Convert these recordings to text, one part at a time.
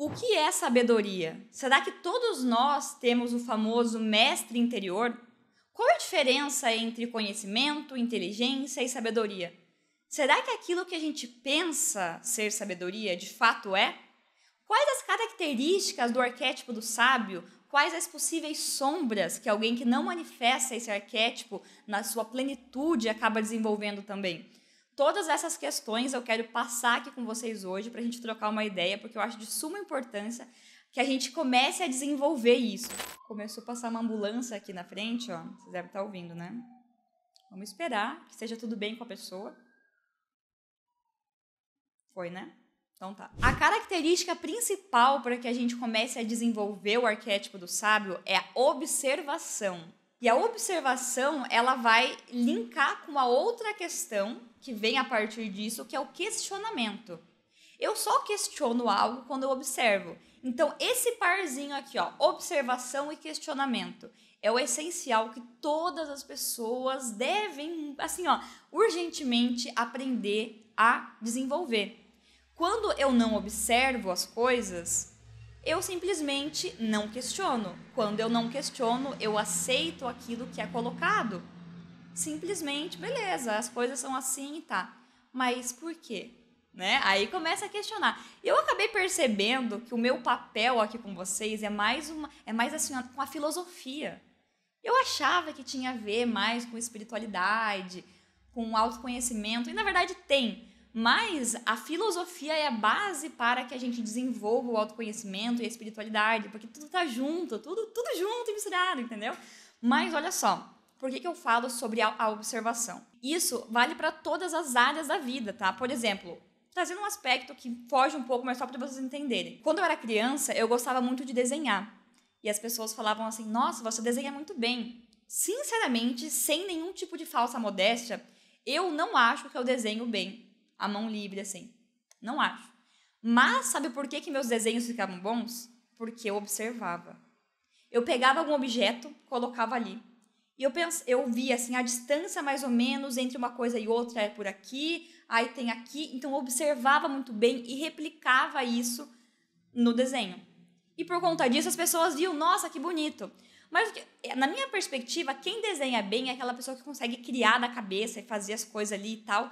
O que é sabedoria? Será que todos nós temos o famoso mestre interior? Qual é a diferença entre conhecimento, inteligência e sabedoria? Será que aquilo que a gente pensa ser sabedoria de fato é? Quais as características do arquétipo do sábio? Quais as possíveis sombras que alguém que não manifesta esse arquétipo na sua plenitude acaba desenvolvendo também? Todas essas questões eu quero passar aqui com vocês hoje para a gente trocar uma ideia, porque eu acho de suma importância que a gente comece a desenvolver isso. Começou a passar uma ambulância aqui na frente, ó. Vocês devem estar ouvindo, né? Vamos esperar que esteja tudo bem com a pessoa. Foi, né? Então tá. A característica principal para que a gente comece a desenvolver o arquétipo do sábio é a observação. E a observação, ela vai linkar com uma outra questão que vem a partir disso, que é o questionamento. Eu só questiono algo quando eu observo. Então, esse parzinho aqui, ó, observação e questionamento, é o essencial que todas as pessoas devem, assim, ó, urgentemente aprender a desenvolver. Quando eu não observo as coisas, eu simplesmente não questiono. Quando eu não questiono, eu aceito aquilo que é colocado. Simplesmente, beleza, as coisas são assim e tá. Mas por quê? Né? Aí começa a questionar. Eu acabei percebendo que o meu papel aqui com vocês é mais assim, com a filosofia. Eu achava que tinha a ver mais com espiritualidade, com autoconhecimento, e na verdade tem. Mas a filosofia é a base para que a gente desenvolva o autoconhecimento e a espiritualidade, porque tudo tá junto, tudo junto e misturado, entendeu? Mas olha só, por que eu falo sobre a observação? Isso vale para todas as áreas da vida, tá? Por exemplo, trazendo um aspecto que foge um pouco, mas só para vocês entenderem. Quando eu era criança, eu gostava muito de desenhar. E as pessoas falavam assim, nossa, você desenha muito bem. Sinceramente, sem nenhum tipo de falsa modéstia, eu não acho que eu desenho bem. A mão livre, assim. Não acho. Mas sabe por que meus desenhos ficavam bons? Porque eu observava. Eu pegava algum objeto, colocava ali. E eu via, assim, a distância mais ou menos entre uma coisa e outra é por aqui, aí tem aqui. Então, eu observava muito bem e replicava isso no desenho. E por conta disso, as pessoas viam, nossa, que bonito. Mas, na minha perspectiva, quem desenha bem é aquela pessoa que consegue criar na cabeça e fazer as coisas ali e tal.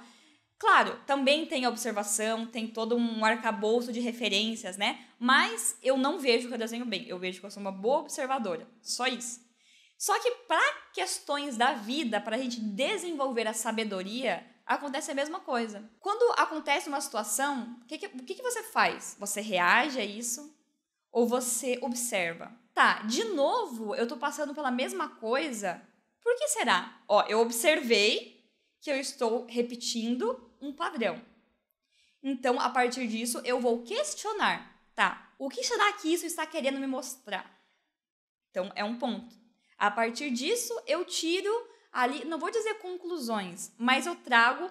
Claro, também tem a observação, tem todo um arcabouço de referências, né? Mas eu não vejo que eu desenho bem, eu vejo que eu sou uma boa observadora, só isso. Só que para questões da vida, para a gente desenvolver a sabedoria, acontece a mesma coisa. Quando acontece uma situação, o que você faz? Você reage a isso ou você observa? Tá, de novo, eu tô passando pela mesma coisa, por que será? Ó, eu observei que eu estou repetindo um padrão. Então, a partir disso, eu vou questionar. Tá, o que será que isso está querendo me mostrar? Então, é um ponto. A partir disso, eu tiro ali, não vou dizer conclusões, mas eu trago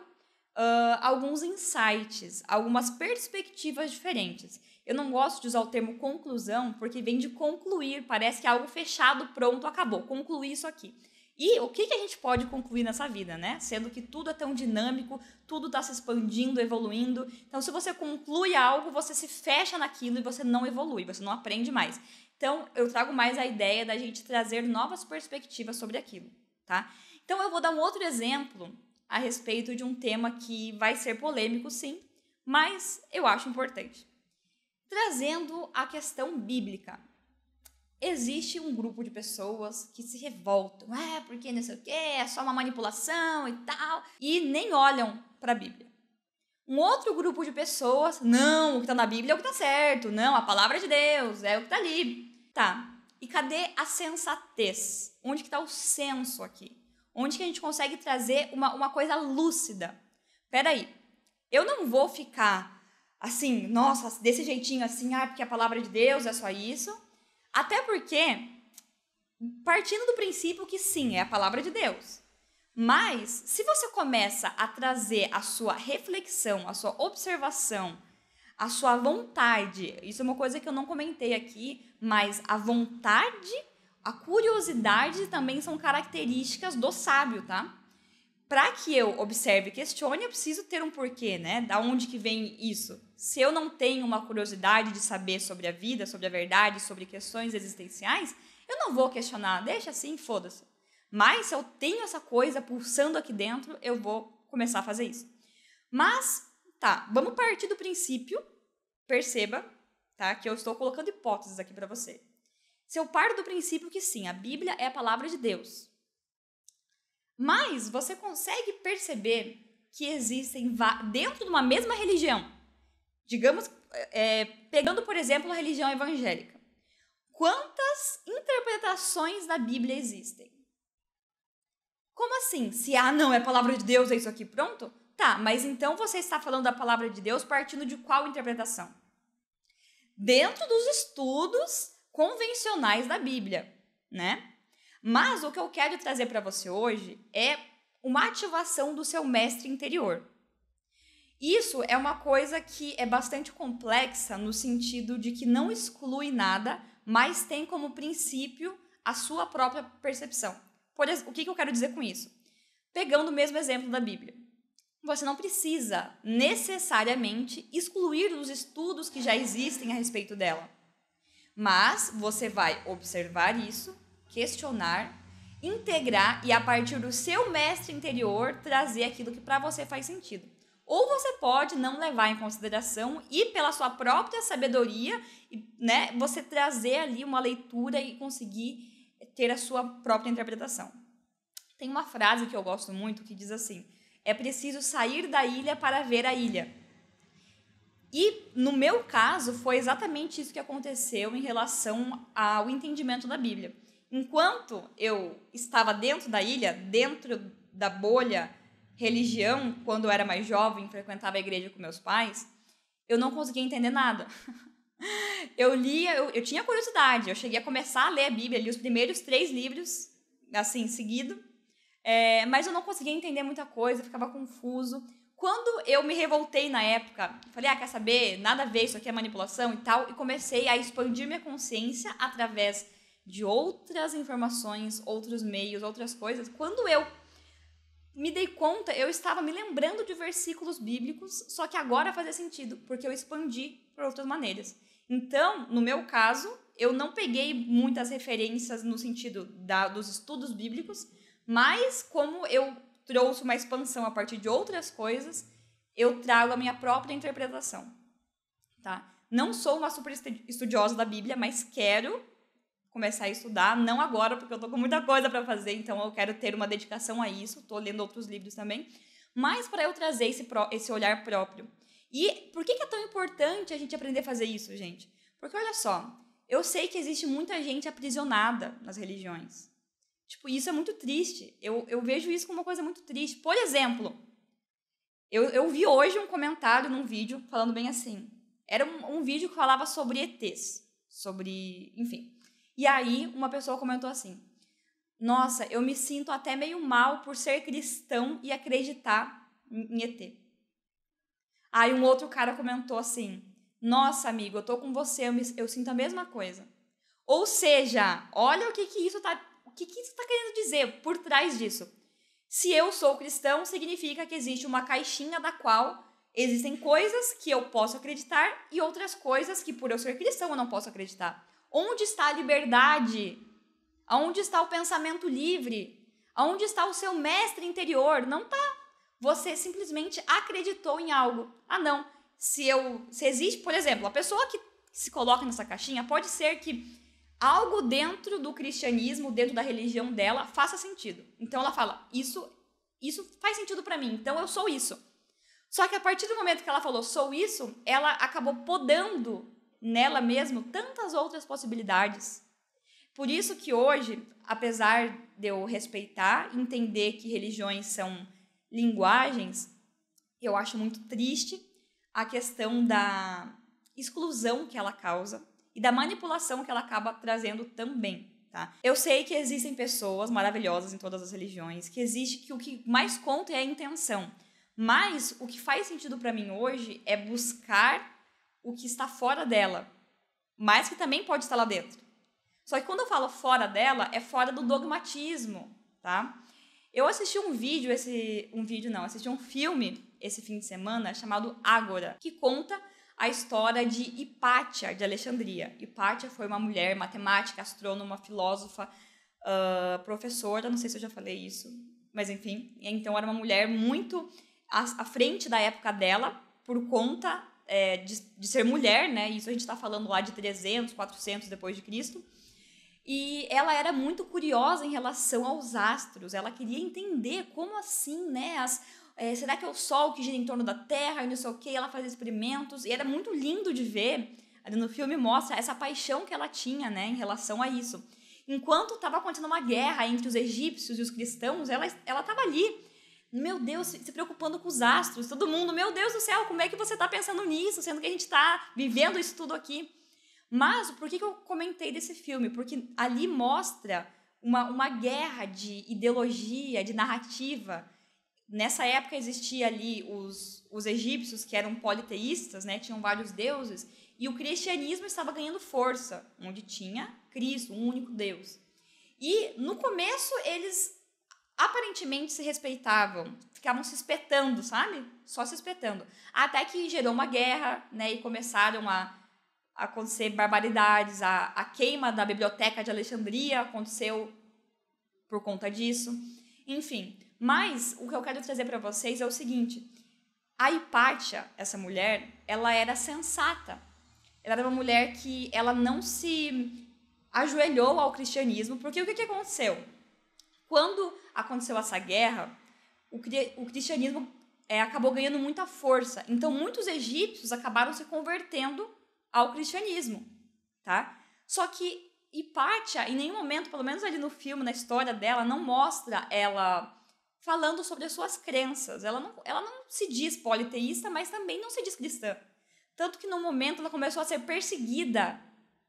alguns insights, algumas perspectivas diferentes. Eu não gosto de usar o termo conclusão, porque vem de concluir, parece que é algo fechado, pronto, acabou, concluí isso aqui. E o que a gente pode concluir nessa vida, né? Sendo que tudo é tão dinâmico, tudo está se expandindo, evoluindo. Então, se você conclui algo, você se fecha naquilo e você não evolui, você não aprende mais. Então, eu trago mais a ideia da gente trazer novas perspectivas sobre aquilo, tá? Então, eu vou dar um outro exemplo a respeito de um tema que vai ser polêmico, sim, mas eu acho importante. Trazendo a questão bíblica. Existe um grupo de pessoas que se revoltam, porque não sei o quê, é só uma manipulação e tal, e nem olham para a Bíblia. Um outro grupo de pessoas, não, o que está na Bíblia é o que está certo, não, a palavra de Deus é o que está ali. Tá, e cadê a sensatez? Onde que está o senso aqui? Onde que a gente consegue trazer uma coisa lúcida? Peraí, eu não vou ficar assim, nossa, desse jeitinho assim, porque a palavra de Deus é só isso. Até porque, partindo do princípio que sim, é a palavra de Deus. Mas, se você começa a trazer a sua reflexão, a sua observação, a sua vontade, isso é uma coisa que eu não comentei aqui, mas a vontade, a curiosidade também são características do sábio, tá? para que eu observe e questione, eu preciso ter um porquê, né? Da onde que vem isso? Se eu não tenho uma curiosidade de saber sobre a vida, sobre a verdade, sobre questões existenciais, eu não vou questionar, deixa assim, foda-se. Mas se eu tenho essa coisa pulsando aqui dentro, eu vou começar a fazer isso. Mas, tá, vamos partir do princípio, perceba, tá, que eu estou colocando hipóteses aqui para você. Se eu parto do princípio que sim, a Bíblia é a palavra de Deus, mas você consegue perceber que existem, dentro de uma mesma religião, digamos, pegando, por exemplo, a religião evangélica, quantas interpretações da Bíblia existem? Como assim? Se não é palavra de Deus, é isso aqui, pronto? Tá, mas então você está falando da palavra de Deus partindo de qual interpretação? Dentro dos estudos convencionais da Bíblia, né? Mas o que eu quero trazer para você hoje é uma ativação do seu mestre interior. Isso é uma coisa que é bastante complexa no sentido de que não exclui nada, mas tem como princípio a sua própria percepção. O que eu quero dizer com isso? Pegando o mesmo exemplo da Bíblia. Você não precisa necessariamente excluir os estudos que já existem a respeito dela. Mas você vai observar isso, questionar, integrar e, a partir do seu mestre interior, trazer aquilo que para você faz sentido. Ou você pode não levar em consideração e, pela sua própria sabedoria, né, você trazer ali uma leitura e conseguir ter a sua própria interpretação. Tem uma frase que eu gosto muito que diz assim: é preciso sair da ilha para ver a ilha. E, no meu caso, foi exatamente isso que aconteceu em relação ao entendimento da Bíblia. Enquanto eu estava dentro da ilha, dentro da bolha religião, quando eu era mais jovem, frequentava a igreja com meus pais, eu não conseguia entender nada. Eu lia, eu tinha curiosidade, eu cheguei a começar a ler a Bíblia, li os primeiros 3 livros, assim, seguido, mas eu não conseguia entender muita coisa, ficava confuso. Quando eu me revoltei na época, falei, quer saber, nada a ver, isso aqui é manipulação e tal, e comecei a expandir minha consciência através de outras informações, outros meios, outras coisas. Quando eu me dei conta, eu estava me lembrando de versículos bíblicos, só que agora fazia sentido, porque eu expandi por outras maneiras. Então, no meu caso, eu não peguei muitas referências no sentido dos estudos bíblicos, mas como eu trouxe uma expansão a partir de outras coisas, eu trago a minha própria interpretação, tá? Não sou uma super estudiosa da Bíblia, mas quero começar a estudar, não agora, porque eu tô com muita coisa para fazer, então eu quero ter uma dedicação a isso, tô lendo outros livros também, mas para eu trazer esse olhar próprio. E por que é tão importante a gente aprender a fazer isso, gente? Porque olha só, eu sei que existe muita gente aprisionada nas religiões. Tipo, isso é muito triste. Eu vejo isso como uma coisa muito triste. Por exemplo, eu vi hoje um comentário num vídeo falando bem assim. Era um vídeo que falava sobre ETs. Enfim. E aí, uma pessoa comentou assim: nossa, eu me sinto até meio mal por ser cristão e acreditar em ET. Aí um outro cara comentou assim: nossa, amigo, eu tô com você, eu sinto a mesma coisa. Ou seja, olha o que isso está querendo dizer por trás disso. Se eu sou cristão, significa que existe uma caixinha da qual existem coisas que eu posso acreditar e outras coisas que, por eu ser cristão, eu não posso acreditar. Onde está a liberdade? Onde está o pensamento livre? Onde está o seu mestre interior? Não está. Você simplesmente acreditou em algo. Não. Se existe, por exemplo, a pessoa que se coloca nessa caixinha, pode ser que algo dentro do cristianismo, dentro da religião dela, faça sentido. Então ela fala, isso faz sentido para mim, então eu sou isso. Só que a partir do momento que ela falou sou isso, ela acabou podando nela mesmo tantas outras possibilidades. Por isso que hoje, apesar de eu respeitar, entender que religiões são linguagens, eu acho muito triste a questão da exclusão que ela causa e da manipulação que ela acaba trazendo também, tá? Eu sei que existem pessoas maravilhosas em todas as religiões, que o que mais conta é a intenção. Mas o que faz sentido para mim hoje é buscar o que está fora dela, mas que também pode estar lá dentro. Só que quando eu falo fora dela, é fora do dogmatismo, tá? Eu assisti assisti um filme esse fim de semana chamado Ágora, que conta a história de Hipátia de Alexandria. Hipátia foi uma mulher matemática, astrônoma, filósofa, professora, não sei se eu já falei isso, mas enfim. Então era uma mulher muito à frente da época dela, por conta de ser mulher, né? Isso a gente está falando lá de 300, 400 depois de Cristo. E ela era muito curiosa em relação aos astros. Ela queria entender como assim, né? Será que é o Sol que gira em torno da Terra e não sei o quê? Ela fazia experimentos. E era muito lindo de ver. Ali no filme mostra essa paixão que ela tinha, né? Em relação a isso. Enquanto estava acontecendo uma guerra entre os egípcios e os cristãos, ela estava ali. Meu Deus, se preocupando com os astros. Todo mundo, meu Deus do céu, como é que você está pensando nisso? Sendo que a gente está vivendo isso tudo aqui. Mas por que eu comentei desse filme? Porque ali mostra uma guerra de ideologia, de narrativa. Nessa época existia ali os egípcios, que eram politeístas, né? Tinham vários deuses, e o cristianismo estava ganhando força, onde tinha Cristo, um único Deus. E no começo eles aparentemente se respeitavam, ficavam se espetando, sabe? Só se espetando. Até que gerou uma guerra, né? E começaram a acontecer barbaridades. A queima da biblioteca de Alexandria aconteceu por conta disso. Enfim, mas o que eu quero trazer para vocês é o seguinte: a Hipátia, essa mulher, ela era sensata. Ela era uma mulher que ela não se ajoelhou ao cristianismo, porque o que aconteceu? Quando aconteceu essa guerra, o cristianismo acabou ganhando muita força. Então, muitos egípcios acabaram se convertendo ao cristianismo, tá? Só que Hipátia, em nenhum momento, pelo menos ali no filme, na história dela, não mostra ela falando sobre as suas crenças. Ela não se diz politeísta, mas também não se diz cristã. Tanto que no momento ela começou a ser perseguida,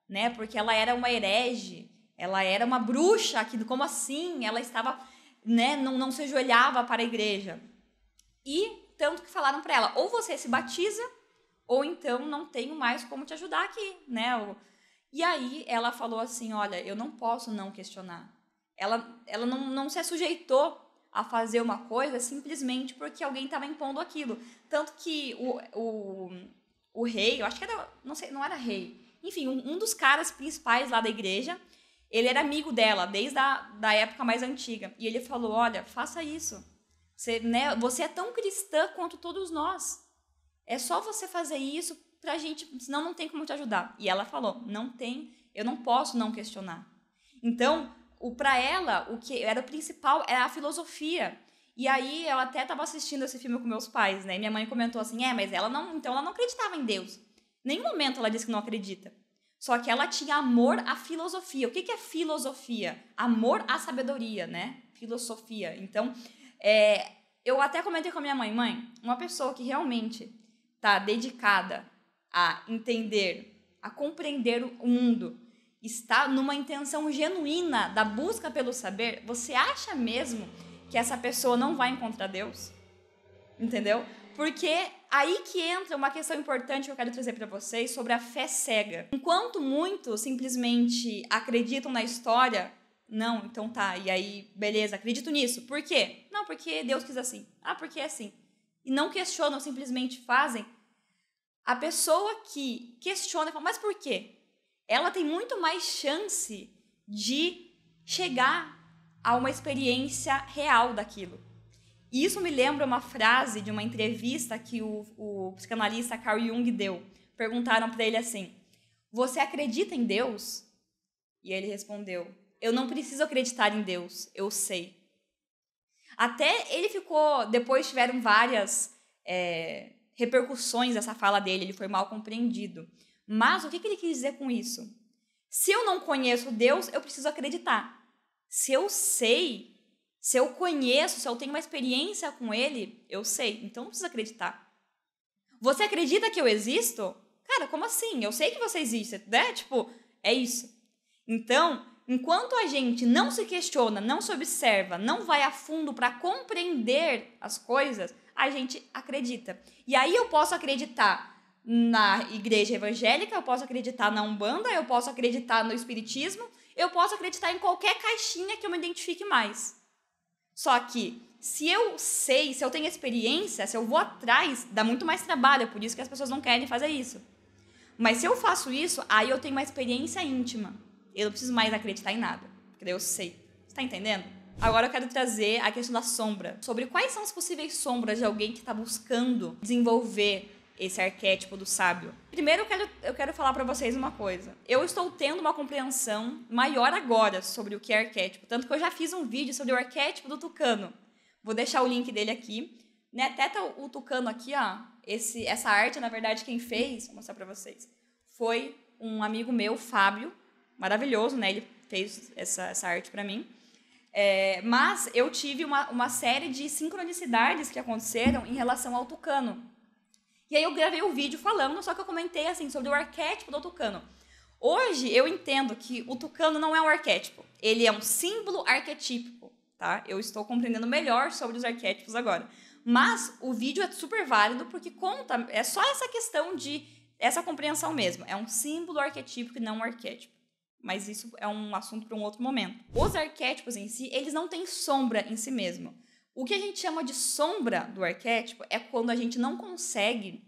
né? Porque ela era uma herege, ela era uma bruxa, que como assim? Ela estava, né? Não se ajoelhava para a igreja. E tanto que falaram para ela, ou você se batiza, ou então não tenho mais como te ajudar aqui, né? E aí ela falou assim, olha, eu não posso não questionar. Ela não se sujeitou a fazer uma coisa simplesmente porque alguém estava impondo aquilo. Tanto que o rei, eu acho que era, não sei, não era rei. Enfim, um dos caras principais lá da igreja, ele era amigo dela desde da época mais antiga. E ele falou, olha, faça isso. Você é tão cristã quanto todos nós. É só você fazer isso pra gente, senão não tem como te ajudar. E ela falou, eu não posso não questionar. Então, pra ela, o que era o principal era a filosofia. E aí, eu até estava assistindo esse filme com meus pais, né? E minha mãe comentou assim, mas ela não acreditava em Deus. Em nenhum momento ela disse que não acredita. Só que ela tinha amor à filosofia. O que é filosofia? Amor à sabedoria, né? Filosofia. Então, eu até comentei com a minha mãe, uma pessoa que realmente está dedicada a entender, a compreender o mundo, está numa intenção genuína da busca pelo saber, você acha mesmo que essa pessoa não vai encontrar Deus? Entendeu? Porque aí que entra uma questão importante que eu quero trazer para vocês sobre a fé cega. Enquanto muitos simplesmente acreditam na história, não, então tá, e aí, beleza, acredito nisso. Por quê? Não, porque Deus quis assim. Ah, porque é assim. E não questionam, simplesmente fazem. A pessoa que questiona, fala, mas por quê? Ela tem muito mais chance de chegar a uma experiência real daquilo. E isso me lembra uma frase de uma entrevista que o psicanalista Carl Jung deu. Perguntaram para ele assim, você acredita em Deus? E ele respondeu, eu não preciso acreditar em Deus, eu sei. Até ele ficou, depois tiveram várias repercussões dessa fala dele, ele foi mal compreendido. Mas o que ele quis dizer com isso? Se eu não conheço Deus, eu preciso acreditar. Se eu sei, se eu conheço, se eu tenho uma experiência com ele, eu sei, então não preciso acreditar. Você acredita que eu existo? Cara, como assim? Eu sei que você existe, né? Tipo, é isso. Então, enquanto a gente não se questiona, não se observa, não vai a fundo para compreender as coisas, a gente acredita. E aí eu posso acreditar na igreja evangélica, eu posso acreditar na Umbanda, eu posso acreditar no espiritismo, eu posso acreditar em qualquer caixinha que eu me identifique mais. Só que se eu sei, se eu tenho experiência, se eu vou atrás, dá muito mais trabalho, é por isso que as pessoas não querem fazer isso. Mas se eu faço isso, aí eu tenho uma experiência íntima. Eu não preciso mais acreditar em nada, porque daí eu sei. Você tá entendendo? Agora eu quero trazer a questão da sombra. Sobre quais são as possíveis sombras de alguém que está buscando desenvolver esse arquétipo do sábio. Primeiro eu quero falar para vocês uma coisa. Eu estou tendo uma compreensão maior agora sobre o que é arquétipo. Tanto que eu já fiz um vídeo sobre o arquétipo do tucano. Vou deixar o link dele aqui. Né? Até tá o tucano aqui, ó. Essa arte, na verdade, quem fez, vou mostrar para vocês, foi um amigo meu, Fábio. Maravilhoso, né? Ele fez essa arte para mim. Mas eu tive uma série de sincronicidades que aconteceram em relação ao tucano. E aí eu gravei o vídeo falando, só que eu comentei assim sobre o arquétipo do tucano. Hoje eu entendo que o tucano não é um arquétipo, ele é um símbolo arquetípico, tá? Eu estou compreendendo melhor sobre os arquétipos agora. Mas o vídeo é super válido porque conta, é só essa questão de essa compreensão mesmo. É um símbolo arquetípico e não um arquétipo. Mas isso é um assunto para um outro momento. Os arquétipos em si, eles não têm sombra em si mesmo. O que a gente chama de sombra do arquétipo é quando a gente não consegue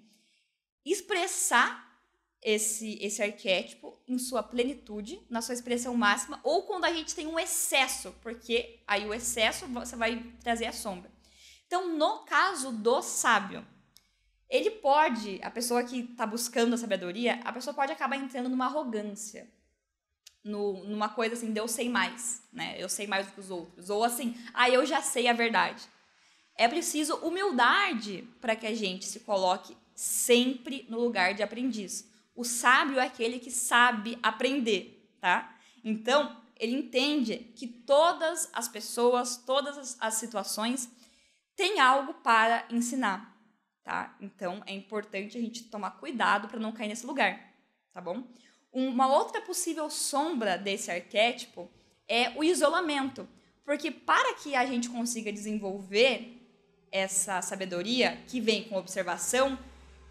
expressar esse arquétipo em sua plenitude, na sua expressão máxima, ou quando a gente tem um excesso, porque aí o excesso você vai trazer a sombra. Então, no caso do sábio, ele pode, a pessoa que está buscando a sabedoria, a pessoa pode acabar entrando numa arrogância, numa coisa assim, de eu sei mais, né? Eu sei mais do que os outros. Ou assim, eu já sei a verdade. É preciso humildade para que a gente se coloque sempre no lugar de aprendiz. O sábio é aquele que sabe aprender, tá? Então, ele entende que todas as pessoas, todas as situações têm algo para ensinar, tá? Então, é importante a gente tomar cuidado para não cair nesse lugar, tá bom? Uma outra possível sombra desse arquétipo é o isolamento, porque para que a gente consiga desenvolver essa sabedoria que vem com observação,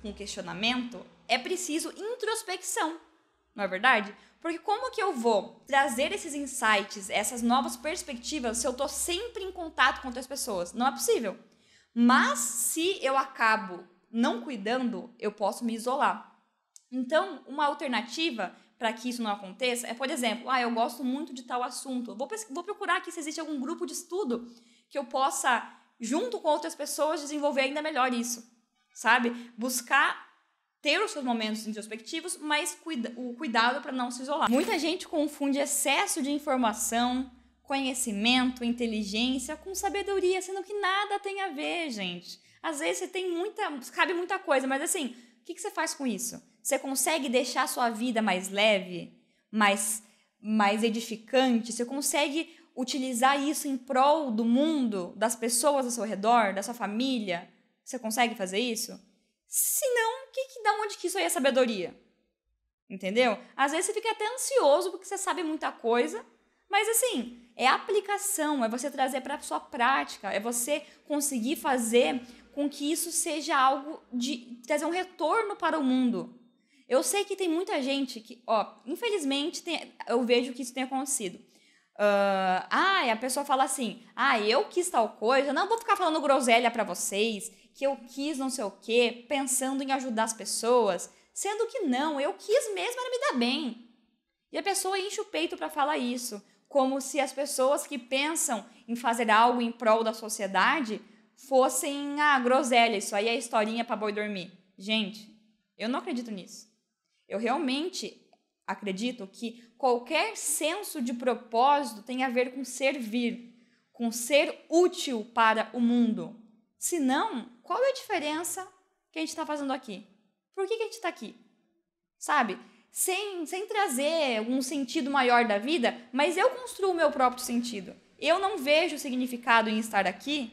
com questionamento, é preciso introspecção, não é verdade? Porque como que eu vou trazer esses insights, essas novas perspectivas, se eu estou sempre em contato com outras pessoas? Não é possível. Mas se eu acabo não cuidando, eu posso me isolar. Então, uma alternativa para que isso não aconteça é, por exemplo, eu gosto muito de tal assunto. Vou procurar aqui se existe algum grupo de estudo que eu possa, junto com outras pessoas, desenvolver ainda melhor isso, sabe? Buscar ter os seus momentos introspectivos, mas o cuidado para não se isolar. Muita gente confunde excesso de informação, conhecimento, inteligência com sabedoria, sendo que nada tem a ver, gente. Às vezes cabe muita coisa, mas assim, o que você faz com isso? Você consegue deixar a sua vida mais leve, mais edificante? Você consegue utilizar isso em prol do mundo, das pessoas ao seu redor, da sua família? Você consegue fazer isso? Se não, da onde que isso aí é sabedoria? Entendeu? Às vezes você fica até ansioso porque você sabe muita coisa, mas assim, é aplicação, é você trazer para a sua prática, é você conseguir fazer com que isso seja algo de trazer um retorno para o mundo. Eu sei que tem muita gente que, infelizmente, eu vejo que isso tem acontecido. A pessoa fala assim, eu quis tal coisa, não vou ficar falando groselha para vocês, que eu quis não sei o quê, pensando em ajudar as pessoas, sendo que não, eu quis mesmo era me dar bem. E a pessoa enche o peito para falar isso, como se as pessoas que pensam em fazer algo em prol da sociedade fossem, groselha, isso aí é historinha para boi dormir. Gente, eu não acredito nisso. Eu realmente acredito que qualquer senso de propósito tem a ver com servir, com ser útil para o mundo. Se não, qual é a diferença que a gente está fazendo aqui? Por que a gente está aqui? Sabe? Sem trazer um sentido maior da vida, mas eu construo o meu próprio sentido. Eu não vejo significado em estar aqui,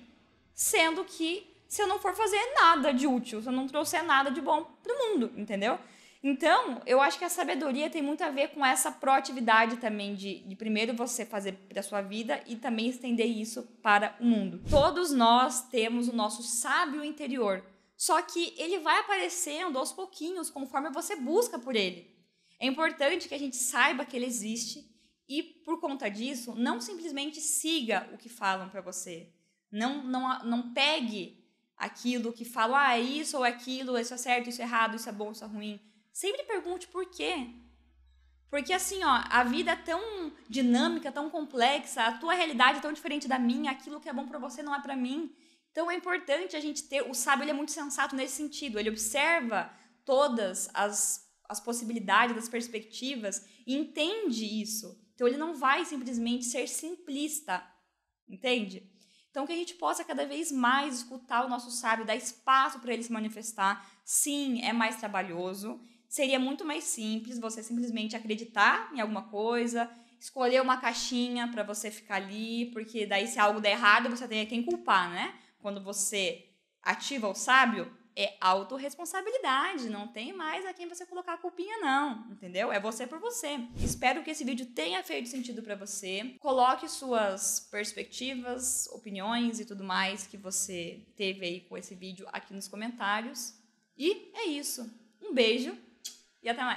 sendo que se eu não for fazer nada de útil, se eu não trouxer nada de bom para o mundo, entendeu? Então, eu acho que a sabedoria tem muito a ver com essa proatividade também de primeiro você fazer para a sua vida e também estender isso para o mundo. Todos nós temos o nosso sábio interior, só que ele vai aparecendo aos pouquinhos conforme você busca por ele. É importante que a gente saiba que ele existe e, por conta disso, não simplesmente siga o que falam para você. Não pegue aquilo que fala, isso ou aquilo, isso é certo, isso é errado, isso é bom, isso é ruim. Sempre pergunte por quê. Porque assim, a vida é tão dinâmica, tão complexa, a tua realidade é tão diferente da minha, aquilo que é bom pra você não é pra mim. Então é importante a gente ter... O sábio, ele é muito sensato nesse sentido. Ele observa todas as possibilidades, as perspectivas e entende isso. Então ele não vai simplesmente ser simplista, entende? Então que a gente possa cada vez mais escutar o nosso sábio, dar espaço para ele se manifestar. Sim, é mais trabalhoso. Seria muito mais simples você simplesmente acreditar em alguma coisa, escolher uma caixinha para você ficar ali, porque daí se algo der errado, você tem quem culpar, né? Quando você ativa o sábio, é autorresponsabilidade, não tem mais a quem você colocar a culpinha não, entendeu? É você por você. Espero que esse vídeo tenha feito sentido para você. Coloque suas perspectivas, opiniões e tudo mais que você teve aí com esse vídeo aqui nos comentários. E é isso. Um beijo e até mais.